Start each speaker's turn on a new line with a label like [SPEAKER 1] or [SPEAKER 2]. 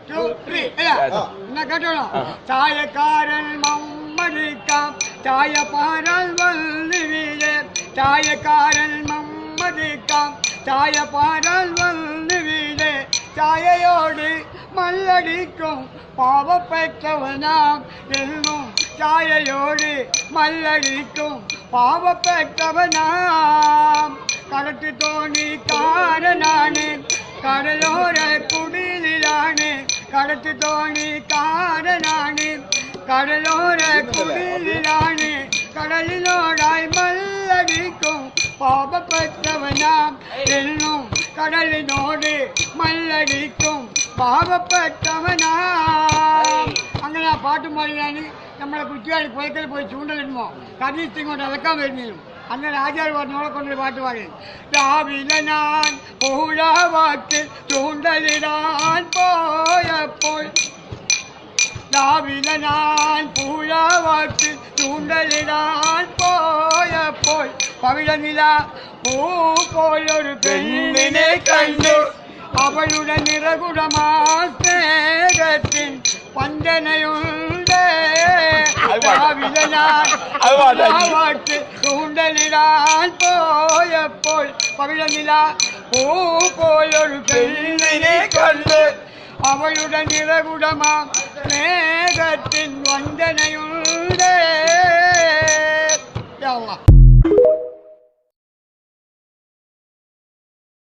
[SPEAKER 1] 2, 3 എന്നാ കേട്ടോളാം. ചായക്കാരൻ മമ്മടിക്കാം ചായപ്പാരൽ വന്ന് വീഴേ ചായക്കാരൻ മമ്മടിക്കാം ചായപ്പാരൽ വന്ന് വീഴേ ചായയോട് മല്ലടിക്കും പാവപ്പെട്ടവനാം എന്നും ചായയോട് മല്ലടിക്കും പാവപ്പെട്ടവനാം. കടത്തി തോണിക്കാരനാണ് കടലോര കുടിലാണ് കടത്തി തോണിക്കാരനാണ് കടലോര കുടിലാണ് കടലിനോടായി മല്ലടിക്കും പാവപ്പെട്ടവനാം എന്നും കടലിനോട് മല്ലടിക്കും പാവപ്പെട്ടവനാം. അങ്ങനെ ആ പാട്ടും പാടിയാണ് നമ്മളെ കുറ്റിയാടി പുഴക്കൽ പോയി ചൂണ്ടലിടുമ്പോൾ കടീച്ച് ഇങ്ങോട്ട് ഇളക്കാൻ വരുന്നതും അന്ന് രാജാവ് പറഞ്ഞോളെ കൊണ്ടൊരു പാട്ട് പാടി. രാവിലെ ഞാൻ പുഴവാറ്റിൽ ചൂണ്ടലിടാൻ പോയപ്പോൾ രാവിലെ ഞാൻ പുഴവാറ്റിൽ ചൂണ്ടലിടാൻ പോയപ്പോൾ പവിഴനില പൂ പോലൊരു പെണ്ണിനെ കണ്ടു അവളുടെ നിറകുടമാസ്നേഹത്തിൻ വഞ്ചനയുണ്ട്. രാവിലെ ഞാൻ പുഴവാറ്റിൽ ചൂണ്ടലിടാൻ പോയപ്പോൾ പവിഴനില പൂ പോലൊരു പെണ്ണിനെ കണ്ട് അവളുടെ നിറകുടമാ സ്നേഹത്തിൻ വഞ്ചനയുണ്ട്.